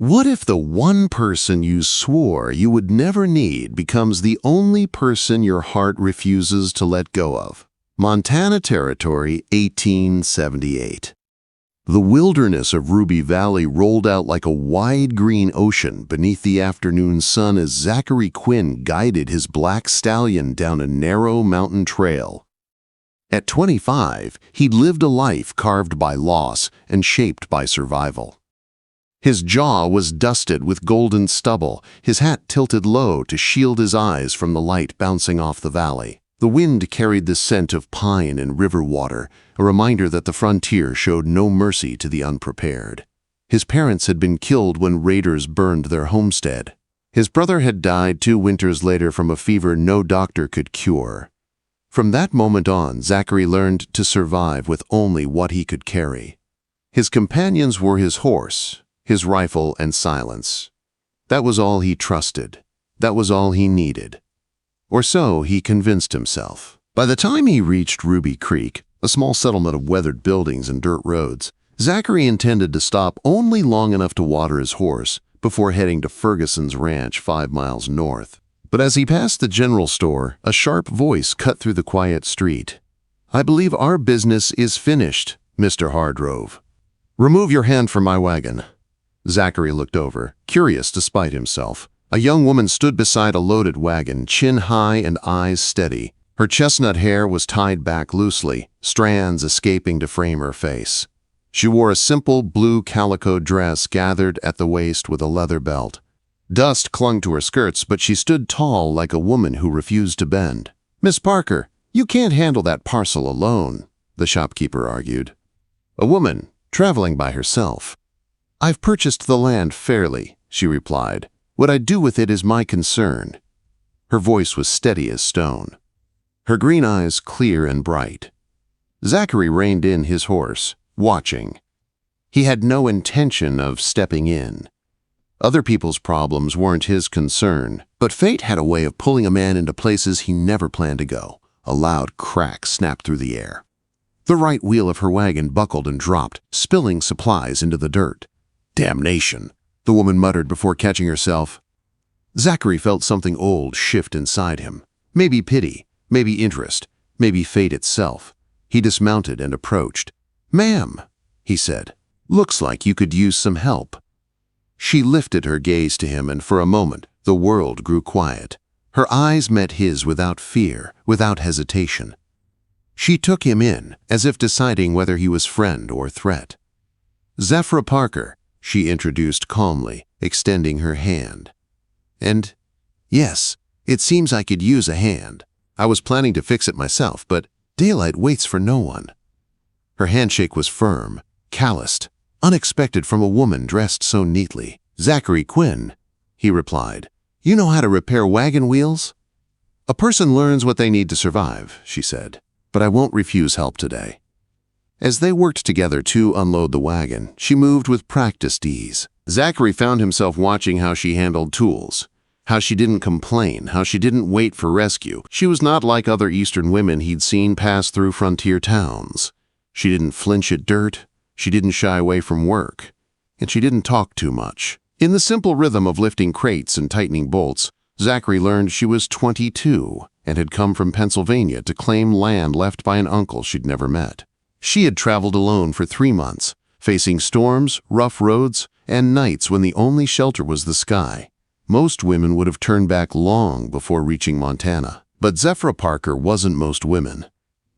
What if the one person you swore you would never need becomes the only person your heart refuses to let go of? Montana Territory, 1878. The wilderness of Ruby Valley rolled out like a wide green ocean beneath the afternoon sun as Zachary Quinn guided his black stallion down a narrow mountain trail. At 25, he'd lived a life carved by loss and shaped by survival. His jaw was dusted with golden stubble, his hat tilted low to shield his eyes from the light bouncing off the valley. The wind carried the scent of pine and river water, a reminder that the frontier showed no mercy to the unprepared. His parents had been killed when raiders burned their homestead. His brother had died 2 winters later from a fever no doctor could cure. From that moment on, Zachary learned to survive with only what he could carry. His companions were his horse, his rifle, and silence. That was all he trusted. That was all he needed. Or so he convinced himself. By the time he reached Ruby Creek, a small settlement of weathered buildings and dirt roads, Zachary intended to stop only long enough to water his horse before heading to Ferguson's ranch 5 miles north. But as he passed the general store, a sharp voice cut through the quiet street. "I believe our business is finished, Mr. Hardrove. Remove your hand from my wagon." Zachary looked over, curious despite himself. A young woman stood beside a loaded wagon, chin high and eyes steady. Her chestnut hair was tied back loosely, strands escaping to frame her face. She wore a simple blue calico dress gathered at the waist with a leather belt. Dust clung to her skirts, but she stood tall like a woman who refused to bend. "Miss Parker, you can't handle that parcel alone," the shopkeeper argued. A woman, traveling by herself. "I've purchased the land fairly," she replied. "What I do with it is my concern." Her voice was steady as stone. Her green eyes clear and bright. Zachary reined in his horse, watching. He had no intention of stepping in. Other people's problems weren't his concern, but fate had a way of pulling a man into places he never planned to go. A loud crack snapped through the air. The right wheel of her wagon buckled and dropped, spilling supplies into the dirt. "Damnation," the woman muttered before catching herself. Zachary felt something old shift inside him. Maybe pity, maybe interest, maybe fate itself. He dismounted and approached. "Ma'am," he said, "looks like you could use some help." She lifted her gaze to him, and for a moment, the world grew quiet. Her eyes met his without fear, without hesitation. She took him in, as if deciding whether he was friend or threat. "Zephra Parker," she introduced calmly, extending her hand. "And, yes, it seems I could use a hand. I was planning to fix it myself, but daylight waits for no one." Her handshake was firm, calloused, unexpected from a woman dressed so neatly. "Zachary Quinn," he replied. "You know how to repair wagon wheels?" "A person learns what they need to survive," she said, "but I won't refuse help today." As they worked together to unload the wagon, she moved with practiced ease. Zachary found himself watching how she handled tools, how she didn't complain, how she didn't wait for rescue. She was not like other Eastern women he'd seen pass through frontier towns. She didn't flinch at dirt, she didn't shy away from work, and she didn't talk too much. In the simple rhythm of lifting crates and tightening bolts, Zachary learned she was 22 and had come from Pennsylvania to claim land left by an uncle she'd never met. She had traveled alone for 3 months, facing storms, rough roads, and nights when the only shelter was the sky. Most women would have turned back long before reaching Montana. But Zephra Parker wasn't most women.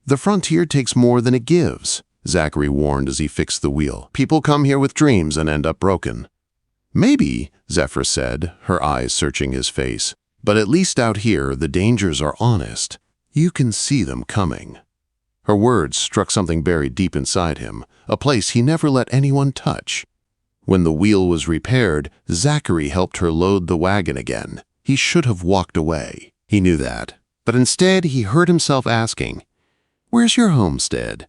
"The frontier takes more than it gives," Zachary warned as he fixed the wheel. "People come here with dreams and end up broken." "Maybe," Zephra said, her eyes searching his face, "but at least out here the dangers are honest. You can see them coming." Her words struck something buried deep inside him, a place he never let anyone touch. When the wheel was repaired, Zachary helped her load the wagon again. He should have walked away. He knew that. But instead, he heard himself asking, "Where's your homestead?"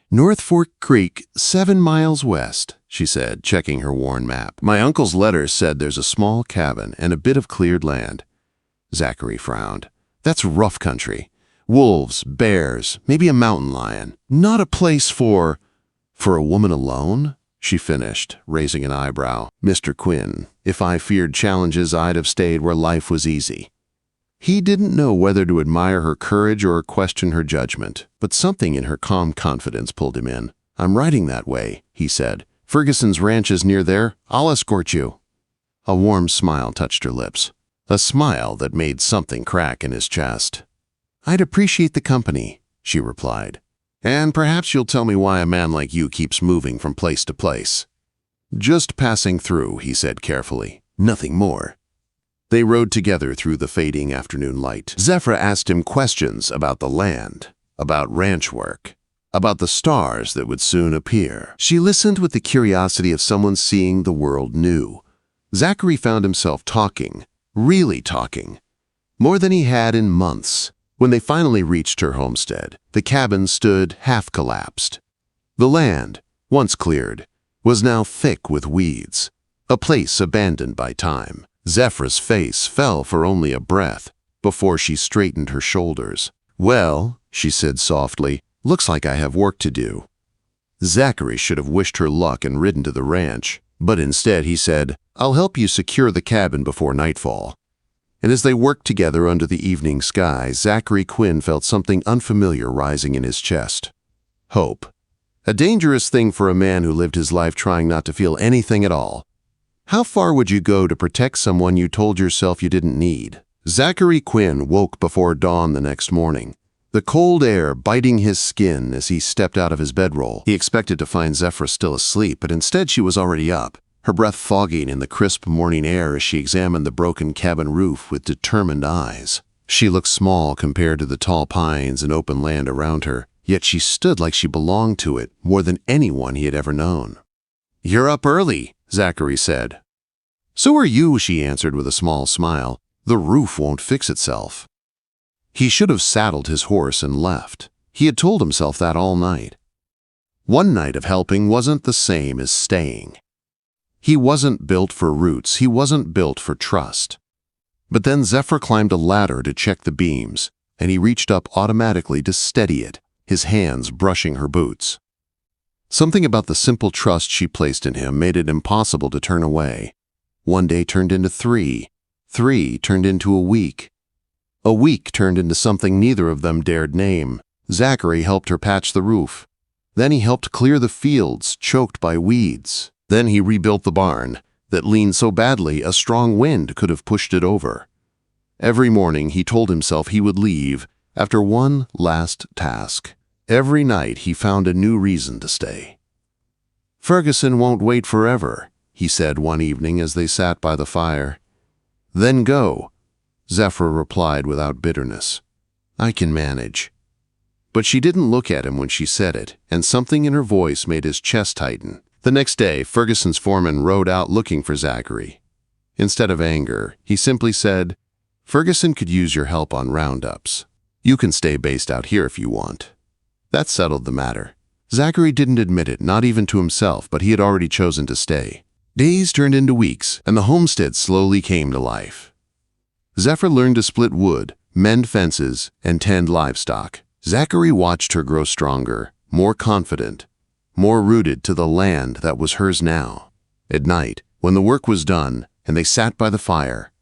"North Fork Creek, 7 miles west," she said, checking her worn map. "My uncle's letter said there's a small cabin and a bit of cleared land." Zachary frowned. "That's rough country. Wolves, bears, maybe a mountain lion. Not a place for a woman alone?" she finished, raising an eyebrow. Mr. Quinn, if I feared challenges, I'd have stayed where life was easy. He didn't know whether to admire her courage or question her judgment, but something in her calm confidence pulled him in. I'm riding that way, he said. Ferguson's ranch is near there. I'll escort you. A warm smile touched her lips, a smile that made something crack in his chest. I'd appreciate the company, she replied. And perhaps you'll tell me why a man like you keeps moving from place to place. Just passing through, he said carefully. Nothing more. They rode together through the fading afternoon light. Zephra asked him questions about the land, about ranch work, about the stars that would soon appear. She listened with the curiosity of someone seeing the world new. Zachary found himself talking, really talking, more than he had in months. When they finally reached her homestead, the cabin stood half-collapsed. The land, once cleared, was now thick with weeds, a place abandoned by time. Zephra's face fell for only a breath before she straightened her shoulders. Well, she said softly, looks like I have work to do. Zachary should have wished her luck and ridden to the ranch, but instead he said, I'll help you secure the cabin before nightfall. And as they worked together under the evening sky, Zachary Quinn felt something unfamiliar rising in his chest. Hope. A dangerous thing for a man who lived his life trying not to feel anything at all. How far would you go to protect someone you told yourself you didn't need? Zachary Quinn woke before dawn the next morning, the cold air biting his skin as he stepped out of his bedroll. He expected to find Zephra still asleep, but instead she was already up, her breath fogging in the crisp morning air as she examined the broken cabin roof with determined eyes. She looked small compared to the tall pines and open land around her, yet she stood like she belonged to it more than anyone he had ever known. You're up early, Zachary said. So are you, she answered with a small smile. The roof won't fix itself. He should have saddled his horse and left. He had told himself that all night. One night of helping wasn't the same as staying. He wasn't built for roots. He wasn't built for trust. But then Zephra climbed a ladder to check the beams, and he reached up automatically to steady it, his hands brushing her boots. Something about the simple trust she placed in him made it impossible to turn away. One day turned into 3. 3 turned into a week. A week turned into something neither of them dared name. Zachary helped her patch the roof. Then he helped clear the fields choked by weeds. Then he rebuilt the barn that leaned so badly a strong wind could have pushed it over. Every morning he told himself he would leave after one last task. Every night he found a new reason to stay. Ferguson won't wait forever, he said one evening as they sat by the fire. Then go, Zephra replied without bitterness. I can manage. But she didn't look at him when she said it, and something in her voice made his chest tighten. The next day, Ferguson's foreman rode out looking for Zachary. Instead of anger, he simply said, Ferguson could use your help on roundups. You can stay based out here if you want. That settled the matter. Zachary didn't admit it, not even to himself, but he had already chosen to stay. Days turned into weeks, and the homestead slowly came to life. Zephra learned to split wood, mend fences, and tend livestock. Zachary watched her grow stronger, more confident, more rooted to the land that was hers now. At night, when the work was done and they sat by the fire,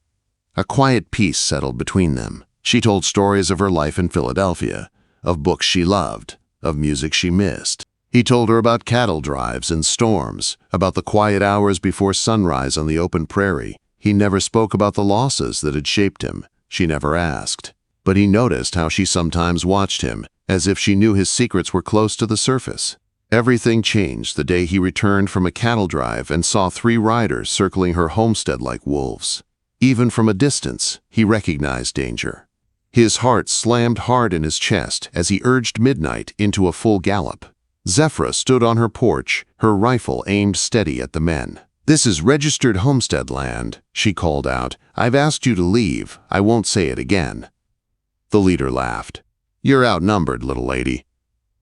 a quiet peace settled between them. She told stories of her life in Philadelphia, of books she loved, of music she missed. He told her about cattle drives and storms, about the quiet hours before sunrise on the open prairie. He never spoke about the losses that had shaped him. She never asked. But he noticed how she sometimes watched him, as if she knew his secrets were close to the surface. Everything changed the day he returned from a cattle drive and saw 3 riders circling her homestead like wolves. Even from a distance, he recognized danger. His heart slammed hard in his chest as he urged Midnight into a full gallop. Zephra stood on her porch, her rifle aimed steady at the men. This is registered homestead land, she called out. I've asked you to leave. I won't say it again. The leader laughed. You're outnumbered, little lady.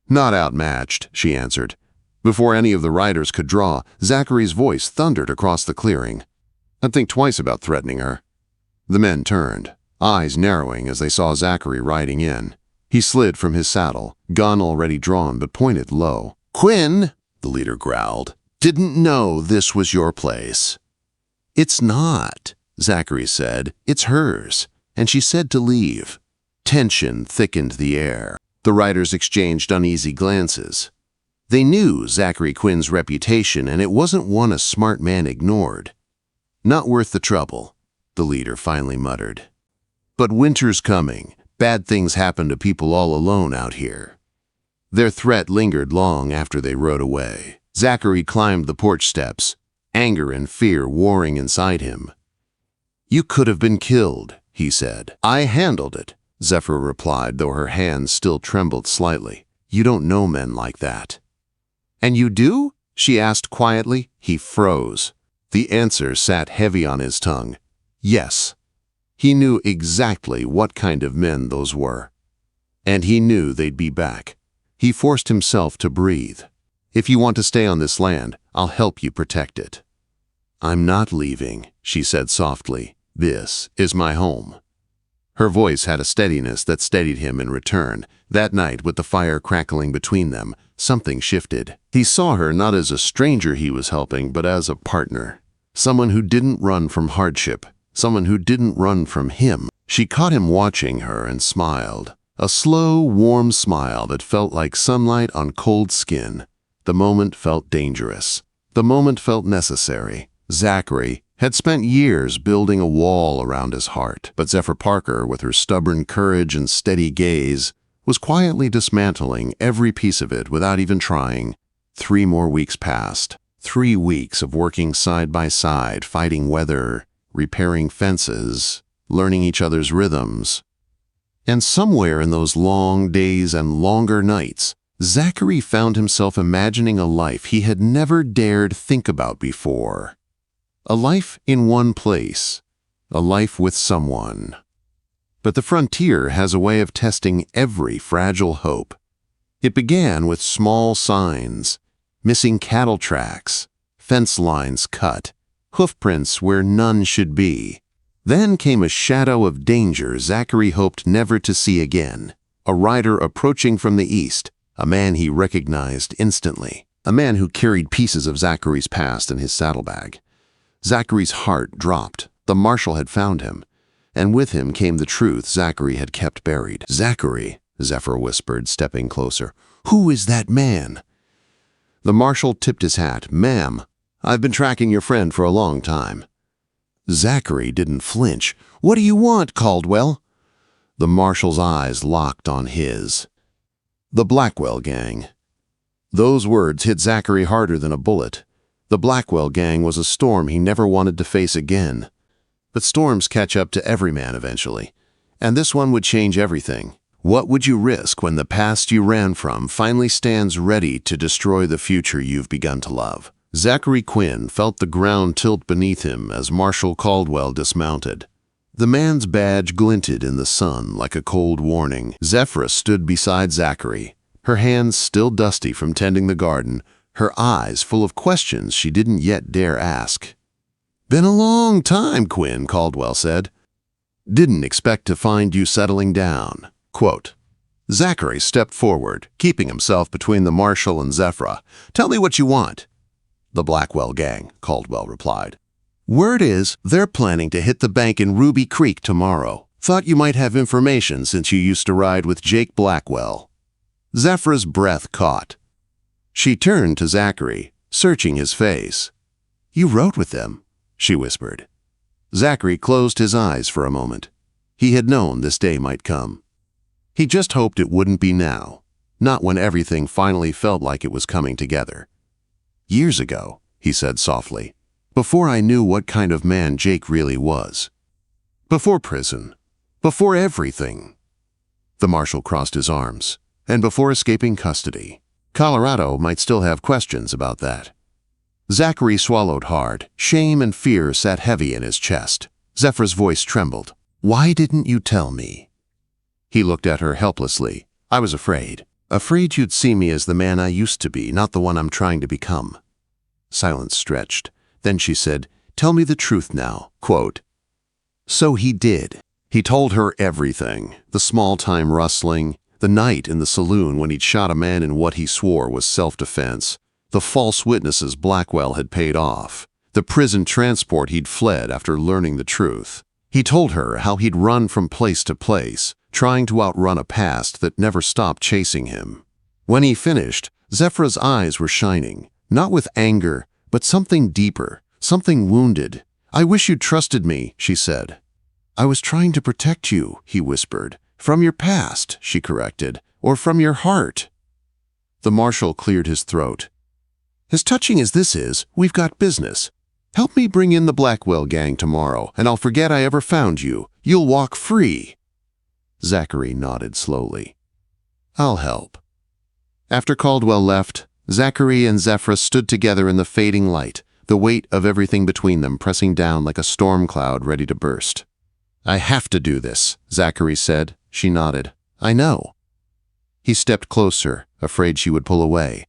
Not outmatched, she answered. Before any of the riders could draw, Zachary's voice thundered across the clearing. I'd think twice about threatening her. The men turned, eyes narrowing as they saw Zachary riding in. He slid from his saddle, gun already drawn but pointed low. Quinn, the leader growled. Didn't know this was your place." "It's not," Zachary said. "It's hers." And she said to leave. Tension thickened the air. The writers exchanged uneasy glances. They knew Zachary Quinn's reputation, and it wasn't one a smart man ignored. "Not worth the trouble," the leader finally muttered. "But winter's coming. Bad things happen to people all alone out here." Their threat lingered long after they rode away. Zachary climbed the porch steps, anger and fear warring inside him. "You could have been killed," he said. "I handled it," Zephra replied, though her hands still trembled slightly. "You don't know men like that." "And you do?" she asked quietly. He froze. The answer sat heavy on his tongue. Yes. He knew exactly what kind of men those were. And he knew they'd be back. He forced himself to breathe. "If you want to stay on this land, I'll help you protect it." "I'm not leaving," she said softly. "This is my home." Her voice had a steadiness that steadied him in return. That night, with the fire crackling between them, something shifted. He saw her not as a stranger he was helping, but as a partner. Someone who didn't run from hardship. Someone who didn't run from him. She caught him watching her and smiled. A slow, warm smile that felt like sunlight on cold skin. The moment felt dangerous. The moment felt necessary. Zachary had spent years building a wall around his heart, but Zephra Parker, with her stubborn courage and steady gaze, was quietly dismantling every piece of it without even trying. 3 more weeks passed. 3 weeks of working side by side, fighting weather, repairing fences, learning each other's rhythms. And somewhere in those long days and longer nights, Zachary found himself imagining a life he had never dared think about before. A life in one place. A life with someone. But the frontier has a way of testing every fragile hope. It began with small signs, missing cattle tracks, fence lines cut, hoofprints where none should be. Then came a shadow of danger Zachary hoped never to see again. A rider approaching from the east, a man he recognized instantly. A man who carried pieces of Zachary's past in his saddlebag. Zachary's heart dropped. The marshal had found him. And with him came the truth Zachary had kept buried. "Zachary," Zephra whispered, stepping closer. "Who is that man?" The marshal tipped his hat. "Ma'am, I've been tracking your friend for a long time." Zachary didn't flinch. "What do you want, Caldwell?" The marshal's eyes locked on his. "The Blackwell gang." Those words hit Zachary harder than a bullet. The Blackwell gang was a storm he never wanted to face again. But storms catch up to every man eventually. And this one would change everything. What would you risk when the past you ran from finally stands ready to destroy the future you've begun to love? Zachary Quinn felt the ground tilt beneath him as Marshal Caldwell dismounted. The man's badge glinted in the sun like a cold warning. Zephra stood beside Zachary, her hands still dusty from tending the garden, her eyes full of questions she didn't yet dare ask. "Been a long time," Quinn, Caldwell said. "Didn't expect to find you settling down." Quote. Zachary stepped forward, keeping himself between the marshal and Zephra. "Tell me what you want." "The Blackwell gang," Caldwell replied. "Word is they're planning to hit the bank in Ruby Creek tomorrow. Thought you might have information since you used to ride with Jake Blackwell." Zephra's breath caught. She turned to Zachary, searching his face. "You rode with them," she whispered. Zachary closed his eyes for a moment. He had known this day might come. He just hoped it wouldn't be now, not when everything finally felt like it was coming together. "Years ago," he said softly, "before I knew what kind of man Jake really was. Before prison. Before everything." The marshal crossed his arms. "And before escaping custody. Colorado might still have questions about that." Zachary swallowed hard. Shame and fear sat heavy in his chest. Zephra's voice trembled. "Why didn't you tell me?" He looked at her helplessly. "I was afraid. Afraid you'd see me as the man I used to be, not the one I'm trying to become." Silence stretched. Then she said, "Tell me the truth now." Quote. So he did. He told her everything. The small-time rustling, the night in the saloon when he'd shot a man in what he swore was self-defense, The false witnesses Blackwell had paid off. The prison transport he'd fled after learning the truth. He told her how he'd run from place to place, trying to outrun a past that never stopped chasing him. When he finished, Zephra's eyes were shining, not with anger, but something deeper, something wounded. "I wish you'd trusted me," she said. "I was trying to protect you," he whispered. "From your past," she corrected, "or from your heart." The marshal cleared his throat. "As touching as this is, we've got business. Help me bring in the Blackwell gang tomorrow, and I'll forget I ever found you. You'll walk free." Zachary nodded slowly. "I'll help." After Caldwell left, Zachary and Zephra stood together in the fading light, the weight of everything between them pressing down like a storm cloud ready to burst. "I have to do this," Zachary said. She nodded. "I know." He stepped closer, afraid she would pull away.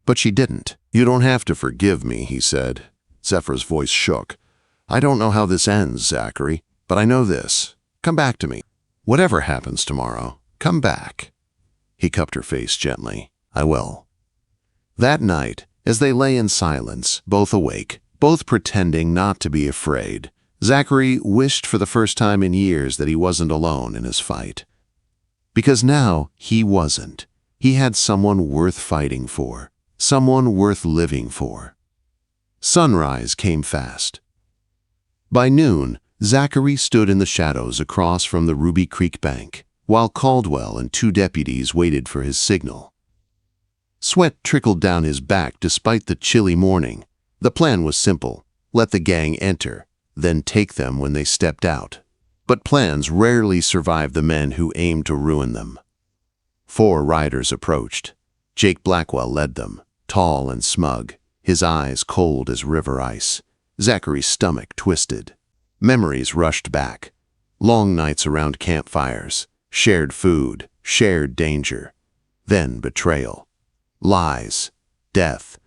But she didn't. "You don't have to forgive me," he said. Zephra's voice shook. "I don't know how this ends, Zachary, but I know this. Come back to me. Whatever happens tomorrow, come back." He cupped her face gently. "I will." That night, as they lay in silence, both awake, both pretending not to be afraid, Zachary wished for the first time in years that he wasn't alone in his fight. Because now he wasn't. He had someone worth fighting for, someone worth living for. Sunrise came fast. By noon, Zachary stood in the shadows across from the Ruby Creek bank, while Caldwell and 2 deputies waited for his signal. Sweat trickled down his back despite the chilly morning. The plan was simple: let the gang enter, then take them when they stepped out. But plans rarely survive the men who aim to ruin them. 4 riders approached. Jake Blackwell led them, tall and smug, his eyes cold as river ice. Zachary's stomach twisted. Memories rushed back. Long nights around campfires, shared food, shared danger. Then betrayal. Lies. Death.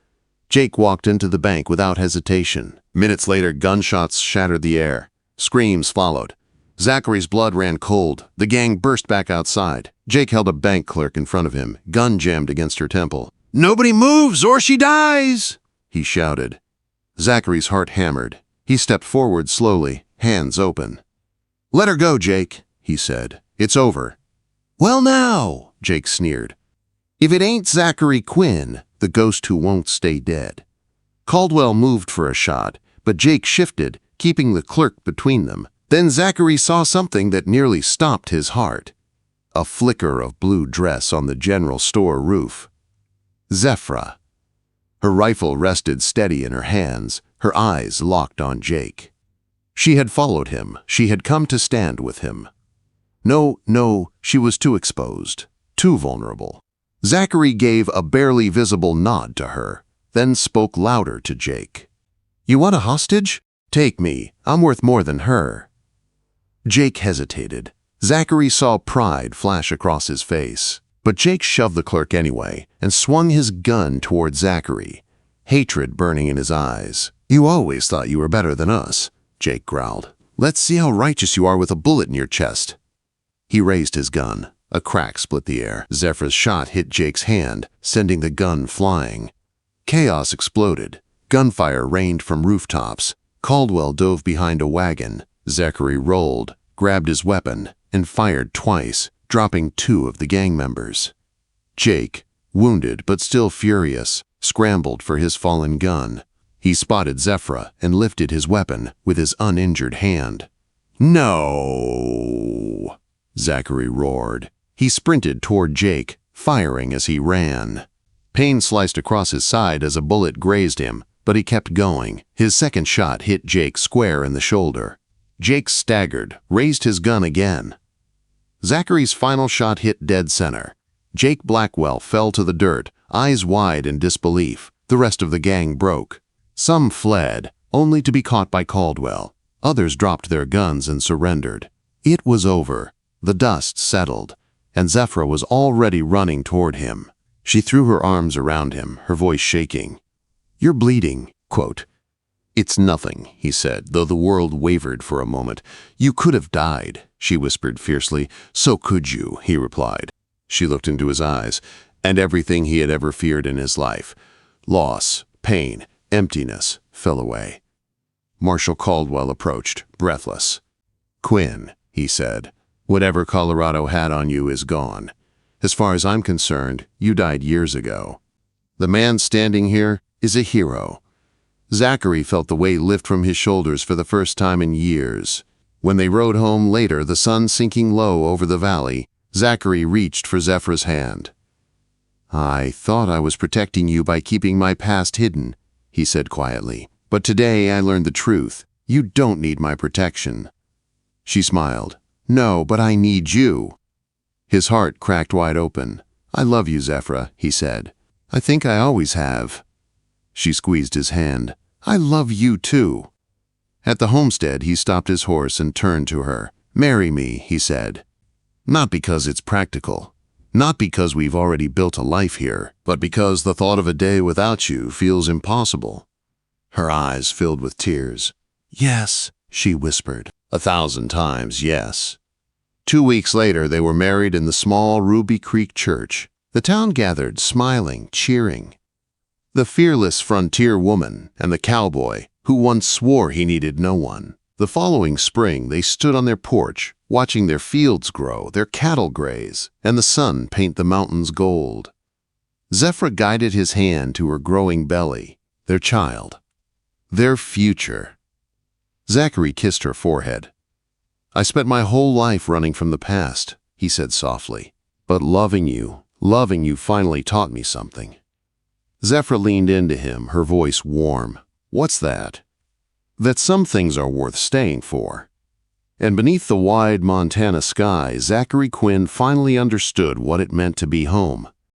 Jake walked into the bank without hesitation. Minutes later, gunshots shattered the air. Screams followed. Zachary's blood ran cold. The gang burst back outside. Jake held a bank clerk in front of him, gun jammed against her temple. "Nobody moves or she dies!" he shouted. Zachary's heart hammered. He stepped forward slowly, hands open. "Let her go, Jake," he said. "It's over." "Well now," Jake sneered. "If it ain't Zachary Quinn, the ghost who won't stay dead." Caldwell moved for a shot, but Jake shifted, keeping the clerk between them. Then Zachary saw something that nearly stopped his heart. A flicker of blue dress on the general store roof. Zephra. Her rifle rested steady in her hands, her eyes locked on Jake. She had followed him. She had come to stand with him. No, she was too exposed, too vulnerable. Zachary gave a barely visible nod to her, then spoke louder to Jake. "You want a hostage? Take me. I'm worth more than her." Jake hesitated. Zachary saw pride flash across his face. But Jake shoved the clerk anyway and swung his gun toward Zachary, hatred burning in his eyes. "You always thought you were better than us," Jake growled. "Let's see how righteous you are with a bullet in your chest." He raised his gun. A crack split the air. Zephra's shot hit Jake's hand, sending the gun flying. Chaos exploded. Gunfire rained from rooftops. Caldwell dove behind a wagon. Zachary rolled, grabbed his weapon, and fired twice, dropping 2 of the gang members. Jake, wounded but still furious, scrambled for his fallen gun. He spotted Zephra and lifted his weapon with his uninjured hand. "No!" Zachary roared. He sprinted toward Jake, firing as he ran. Pain sliced across his side as a bullet grazed him, but he kept going. His second shot hit Jake square in the shoulder. Jake staggered, raised his gun again. Zachary's final shot hit dead center. Jake Blackwell fell to the dirt, eyes wide in disbelief. The rest of the gang broke. Some fled, only to be caught by Caldwell. Others dropped their guns and surrendered. It was over. The dust settled, and Zephra was already running toward him. She threw her arms around him, her voice shaking. "You're bleeding," quote. "It's nothing," he said, though the world wavered for a moment. "You could have died," she whispered fiercely. "So could you," he replied. She looked into his eyes, and everything he had ever feared in his life. Loss, pain, emptiness fell away. Marshal Caldwell approached, breathless. "Quinn," he said, "whatever Colorado had on you is gone. As far as I'm concerned, you died years ago. The man standing here is a hero." Zachary felt the weight lift from his shoulders for the first time in years. When they rode home later, the sun sinking low over the valley, Zachary reached for Zephra's hand. "I thought I was protecting you by keeping my past hidden," he said quietly. "But today I learned the truth. You don't need my protection." She smiled. "No, but I need you." His heart cracked wide open. "I love you, Zephra," he said. "I think I always have." She squeezed his hand. "I love you too." At the homestead, he stopped his horse and turned to her. "Marry me," he said. "Not because it's practical. Not because we've already built a life here, but because the thought of a day without you feels impossible." Her eyes filled with tears. "Yes," she whispered. 1,000 times yes. 2 weeks later, they were married in the small Ruby Creek church. The town gathered, smiling, cheering. The fearless frontier woman and the cowboy who once swore he needed no one. The following spring, they stood on their porch, watching their fields grow, their cattle graze, and the sun paint the mountains gold. Zephra guided his hand to her growing belly, their child, their future. Zachary kissed her forehead. "I spent my whole life running from the past," he said softly. "But loving you finally taught me something." Zephra leaned into him, her voice warm. "What's that?" "That some things are worth staying for." And beneath the wide Montana sky, Zachary Quinn finally understood what it meant to be home.